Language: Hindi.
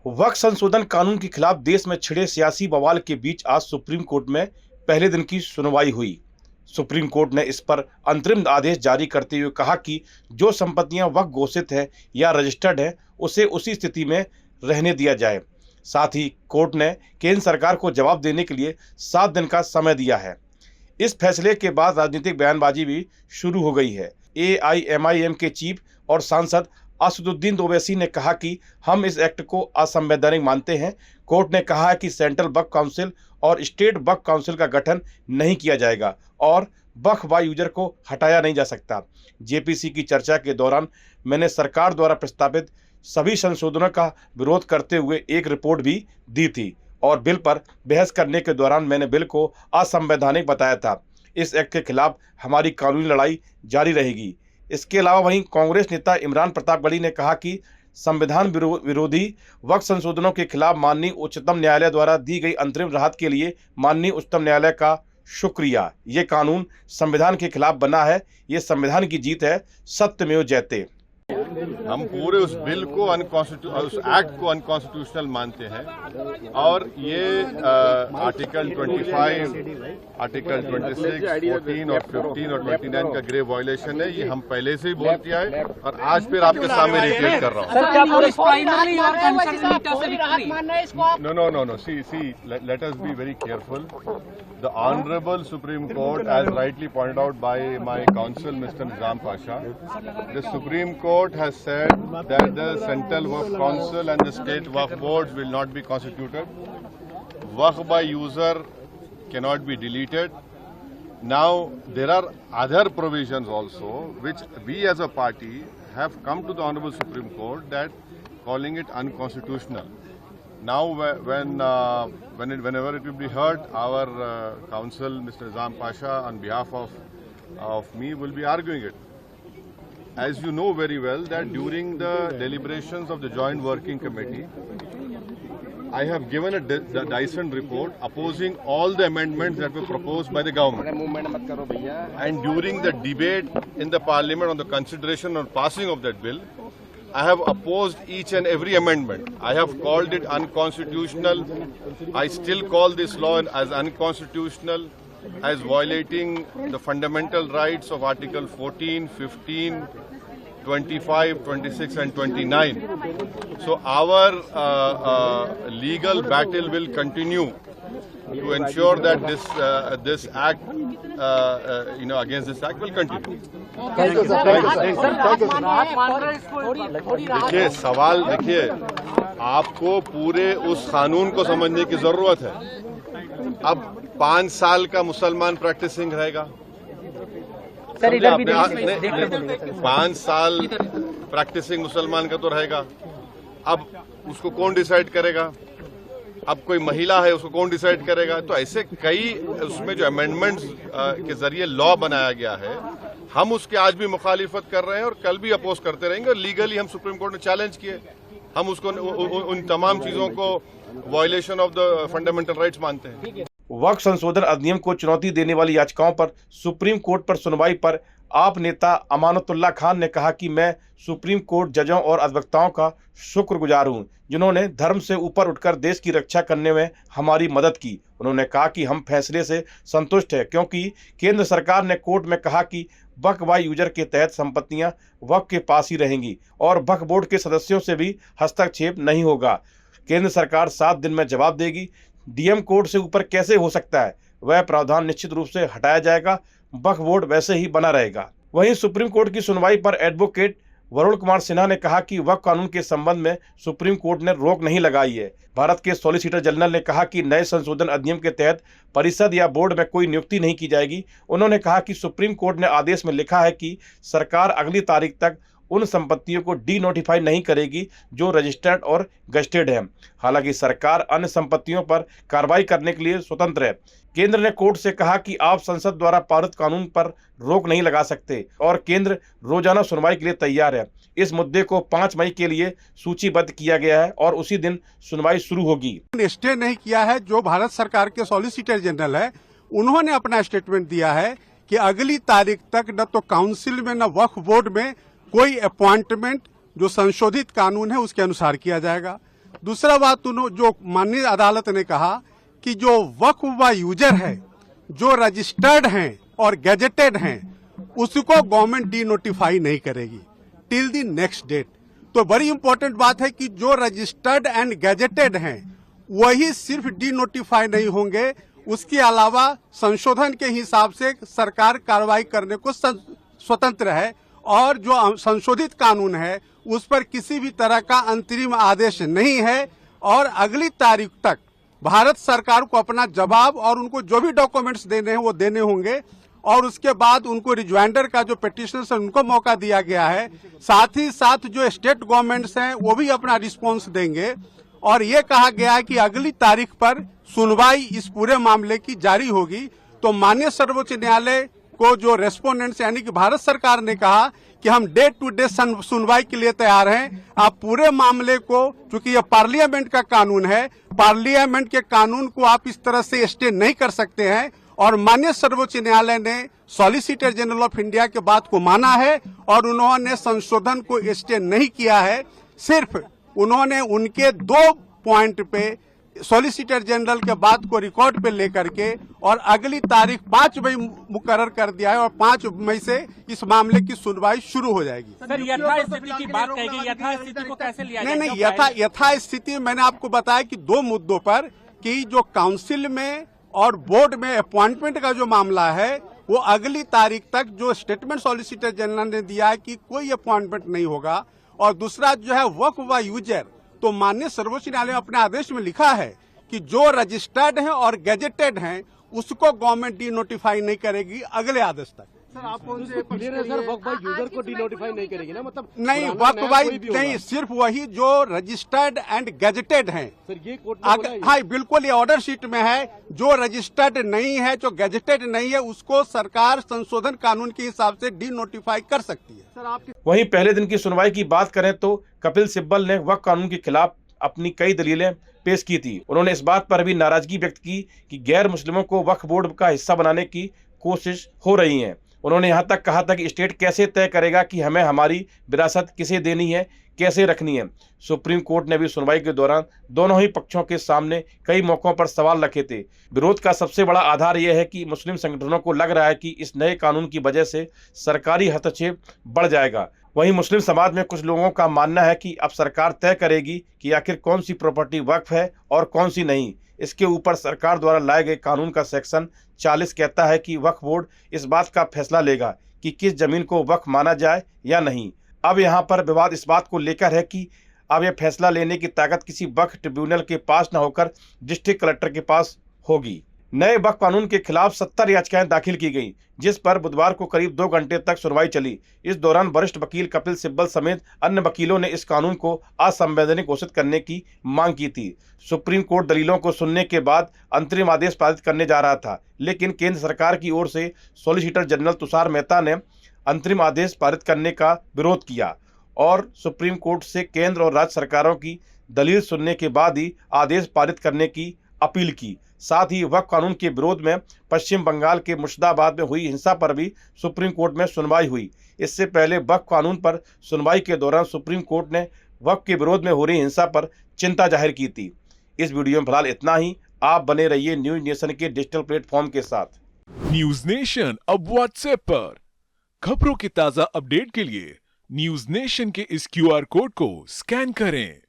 वक्फ संशोधन कानून के खिलाफ देश में छिड़े सियासी बवाल के बीच आज सुप्रीम कोर्ट में पहले दिन की सुनवाई हुई। सुप्रीम कोर्ट ने इस पर अंतरिम आदेश जारी करते हुए कहा कि जो संपत्तियां वक्फ घोषित है या रजिस्टर्ड है उसे उसी स्थिति में रहने दिया जाए। साथ ही कोर्ट ने केंद्र सरकार को जवाब देने के लिए 7 दिन का समय दिया है। इस फैसले के बाद राजनीतिक बयानबाजी भी शुरू हो गई है। AIMIM के चीफ और सांसद असदुद्दीन ओवैसी ने कहा कि हम इस एक्ट को असंवैधानिक मानते हैं। कोर्ट ने कहा है कि सेंट्रल वक्फ काउंसिल और स्टेट वक्फ काउंसिल का गठन नहीं किया जाएगा और वक्फ बाय यूजर को हटाया नहीं जा सकता। JPC की चर्चा के दौरान मैंने सरकार द्वारा प्रस्तावित सभी संशोधनों का विरोध करते हुए एक रिपोर्ट भी दी थी और बिल पर बहस करने के दौरान मैंने बिल को असंवैधानिक बताया था। इस एक्ट के खिलाफ हमारी कानूनी लड़ाई जारी रहेगी। इसके अलावा वहीं कांग्रेस नेता इमरान प्रतापगढ़ी ने कहा कि संविधान विरोधी वक्फ संशोधनों के खिलाफ माननीय उच्चतम न्यायालय द्वारा दी गई अंतरिम राहत के लिए माननीय उच्चतम न्यायालय का शुक्रिया। ये कानून संविधान के खिलाफ बना है, ये संविधान की जीत है, सत्यमेव जयते। हम पूरे उस बिल को उस एक्ट को अनकॉन्स्टिट्यूशनल मानते हैं और ये आर्टिकल 25, आर्टिकल 26, 14 और 15 और 29 का ग्रेव वायलेशन है। ये हम पहले से ही बोल किया है और आज फिर आपके सामने रिपीट कर रहा हूँ। No. See, let us be very careful. The Honorable Supreme Court, as rightly pointed out by my counsel, Mr. Nizam Pasha, the Supreme Court has said that the Central Waqf Council and the State Waqf Boards will not be constituted. Waqf by user cannot be deleted. Now, there are other provisions also which we as a party have come to the Honorable Supreme Court that calling it unconstitutional. Now, whenever it will be heard, our counsel, Mr. Nizam Pasha, on behalf of me, will be arguing it. As you know very well, that during the deliberations of the Joint Working Committee, I have given a dissent report opposing all the amendments that were proposed by the government. And during the debate in the Parliament on the consideration or passing of that bill, I have opposed each and every amendment. I have called it unconstitutional. I still call this law as unconstitutional, as violating the fundamental rights of Article 14, 15, 25, 26 and 29. So our legal battle will continue to ensure that this act, against this act will continue. देखिए सवाल देखिए, आपको पूरे उस कानून को समझने की जरूरत है। अब 5 साल का मुसलमान प्रैक्टिसिंग रहेगा, 5 साल प्रैक्टिसिंग मुसलमान का तो रहेगा। अब उसको कौन डिसाइड करेगा? अब कोई महिला है, उसको कौन डिसाइड करेगा? तो ऐसे कई उसमें जो अमेंडमेंट्स के जरिए लॉ बनाया गया है, हम उसके आज भी मुखालिफत कर रहे हैं और कल भी अपोज करते रहेंगे। और लीगली हम सुप्रीम कोर्ट ने चैलेंज किए, हम उसको उन तमाम चीजों को violation of the fundamental rights मानते हैं। वक्फ संशोधन अधिनियम को चुनौती देने वाली याचिकाओं पर सुप्रीम कोर्ट पर सुनवाई पर आप नेता अमानतुल्लाह खान ने कहा कि मैं सुप्रीम कोर्ट जजों और अधिवक्ताओं का शुक्रगुजार हूं, जिन्होंने धर्म से ऊपर उठकर देश की रक्षा करने में हमारी मदद की। उन्होंने कहा कि हम फैसले से संतुष्ट हैं क्योंकि केंद्र सरकार ने कोर्ट में कहा कि वक्फ बाय यूजर के तहत संपत्तियां वक्फ के पास ही रहेंगी और वक्फ बोर्ड के सदस्यों से भी हस्तक्षेप नहीं होगा। केंद्र सरकार 7 दिन में जवाब देगी। DM कोर्ट से ऊपर कैसे हो सकता है? वह प्रावधान निश्चित रूप से हटाया जाएगा, वक्फ बोर्ड वैसे ही बना रहेगा। वहीं सुप्रीम कोर्ट की सुनवाई पर एडवोकेट वरुण कुमार सिन्हा ने कहा कि वक्फ कानून के संबंध में सुप्रीम कोर्ट ने रोक नहीं लगाई है। भारत के सॉलिसिटर जनरल ने कहा कि नए संशोधन अधिनियम के तहत परिषद या बोर्ड में कोई नियुक्ति नहीं की जाएगी। उन्होंने कहा कि सुप्रीम कोर्ट ने आदेश में लिखा है कि सरकार अगली तारीख तक उन संपत्तियों को डी नोटिफाई नहीं करेगी जो रजिस्टर्ड और गजेटेड हैं। हालांकि सरकार अन्य संपत्तियों पर कार्रवाई करने के लिए स्वतंत्र है। केंद्र ने कोर्ट से कहा कि आप संसद द्वारा पारित कानून पर रोक नहीं लगा सकते और केंद्र रोजाना सुनवाई के लिए तैयार है। इस मुद्दे को 5 मई के लिए सूचीबद्ध किया गया है और उसी दिन सुनवाई शुरू होगी। स्टे नहीं किया है। जो भारत सरकार के सॉलिसिटर जनरल है, उन्होंने अपना स्टेटमेंट दिया है कि अगली तारीख तक न तो काउंसिल में न वक्फ बोर्ड में कोई अपॉइंटमेंट जो संशोधित कानून है उसके अनुसार किया जाएगा। दूसरा बात जो माननीय अदालत ने कहा कि जो वक्फ व यूजर है, जो रजिस्टर्ड हैं और गैजेटेड हैं, उसको गवर्नमेंट डी नोटिफाई नहीं करेगी टिल द नेक्स्ट डेट। तो बड़ी इंपॉर्टेंट बात है कि जो रजिस्टर्ड एंड गैजेटेड हैं वही सिर्फ डी नोटिफाई नहीं होंगे, उसके अलावा संशोधन के हिसाब से सरकार कार्रवाई करने को स्वतंत्र है और जो संशोधित कानून है उस पर किसी भी तरह का अंतरिम आदेश नहीं है और अगली तारीख तक भारत सरकार को अपना जवाब और उनको जो भी डॉक्यूमेंट्स देने हैं वो देने होंगे और उसके बाद उनको रिज्वाइंडर का जो पिटिशनर्स है उनको मौका दिया गया है। साथ ही साथ जो स्टेट गवर्नमेंट्स हैं वो भी अपना रिस्पॉन्स देंगे और ये कहा गया है कि अगली तारीख पर सुनवाई इस पूरे मामले की जारी होगी। तो माननीय सर्वोच्च न्यायालय को जो रेस्पोंडेंट्स यानी कि भारत सरकार ने कहा कि हम डे टू डे सुनवाई के लिए तैयार हैं। आप पूरे मामले को, चूंकि ये पार्लियामेंट का कानून है, पार्लियामेंट के कानून को आप इस तरह से स्टे नहीं कर सकते हैं और माननीय सर्वोच्च न्यायालय ने सॉलिसिटर जनरल ऑफ इंडिया के बात को माना है और उन्होंने संशोधन को स्टे नहीं किया है। सिर्फ उन्होंने उनके 2 पॉइंट पे सॉलिसिटर जनरल के बात को रिकॉर्ड पे लेकर के और अगली तारीख 5 मई मुकर्रर कर दिया है और 5 मई से इस मामले की सुनवाई शुरू हो जाएगी। सर, यथास्थिति की बात कही गई, यथास्थिति को कैसे लिया जाए? नहीं, यथास्थिति मैंने आपको बताया कि 2 मुद्दों पर कि जो काउंसिल में और बोर्ड में अपॉइंटमेंट का जो मामला है वो अगली तारीख तक जो स्टेटमेंट सॉलिसिटर जनरल ने दिया है कि कोई अपॉइंटमेंट नहीं होगा और दूसरा जो है वक्फ व यूजर, तो माननीय सर्वोच्च न्यायालय ने अपने आदेश में लिखा है कि जो रजिस्टर्ड हैं और गैजेटेड हैं उसको गवर्नमेंट डी नोटिफाई नहीं करेगी अगले आदेश तक। सर, आप कौन से क्लियर है सर, वक्फ बाय यूजर को डी नोटिफाई नहीं करेगी ना? मतलब नहीं, वक्फ बाय नहीं, सिर्फ वही जो रजिस्टर्ड एंड गैजेटेड हैं। सर, ये कोर्ट में हाँ बिल्कुल, ये ऑर्डर शीट में है। जो रजिस्टर्ड नहीं है, जो गैजेटेड नहीं है, उसको सरकार संशोधन कानून के हिसाब से डी नोटिफाई कर सकती है। सर, आपके वहीं पहले दिन की सुनवाई की बात करें तो कपिल सिब्बल ने वक्फ कानून के खिलाफ अपनी कई दलीलें पेश की थी। उन्होंने इस बात पर भी नाराजगी व्यक्त की कि गैर मुस्लिमों को वक्फ बोर्ड का हिस्सा बनाने की कोशिश हो रही है। उन्होंने यहाँ तक कहा था कि स्टेट कैसे तय करेगा कि हमें हमारी विरासत किसे देनी है, कैसे रखनी है। सुप्रीम कोर्ट ने भी सुनवाई के दौरान दोनों ही पक्षों के सामने कई मौकों पर सवाल रखे थे। विरोध का सबसे बड़ा आधार यह है कि मुस्लिम संगठनों को लग रहा है कि इस नए कानून की वजह से सरकारी हस्तक्षेप बढ़ जाएगा। वहीं मुस्लिम समाज में कुछ लोगों का मानना है कि अब सरकार तय करेगी कि आखिर कौन सी प्रॉपर्टी वक्फ है और कौन सी नहीं। इसके ऊपर सरकार द्वारा लाए गए कानून का सेक्शन 40 कहता है कि वक्फ बोर्ड इस बात का फैसला लेगा कि किस जमीन को वक्फ माना जाए या नहीं। अब यहाँ पर विवाद इस बात को लेकर है कि अब यह फैसला लेने की ताकत किसी वक्फ ट्रिब्यूनल के पास न होकर डिस्ट्रिक्ट कलेक्टर के पास होगी। नए वक्फ कानून के खिलाफ 70 याचिकाएं दाखिल की गई, जिस पर बुधवार को करीब 2 घंटे तक सुनवाई चली। इस दौरान वरिष्ठ वकील कपिल सिब्बल समेत अन्य वकीलों ने इस कानून को असंवैधानिक घोषित करने की मांग की थी। सुप्रीम कोर्ट दलीलों को सुनने के बाद अंतरिम आदेश पारित करने जा रहा था, लेकिन केंद्र सरकार की ओर से सॉलिसिटर जनरल तुषार मेहता ने अंतरिम आदेश पारित करने का विरोध किया और सुप्रीम कोर्ट से केंद्र और राज्य सरकारों की दलील सुनने के बाद ही आदेश पारित करने की अपील की। साथ ही वक्फ कानून के विरोध में पश्चिम बंगाल के मुर्शिदाबाद में हुई हिंसा पर भी सुप्रीम कोर्ट में सुनवाई हुई। इससे पहले वक्फ कानून पर सुनवाई के दौरान सुप्रीम कोर्ट ने वक्फ के विरोध में हो रही हिंसा पर चिंता जाहिर की थी। इस वीडियो में फिलहाल इतना ही। आप बने रहिए न्यूज नेशन के डिजिटल प्लेटफॉर्म के साथ। न्यूज नेशन अब व्हाट्सएप पर खबरों की ताजा अपडेट के लिए न्यूज नेशन के इस QR कोड को स्कैन करें।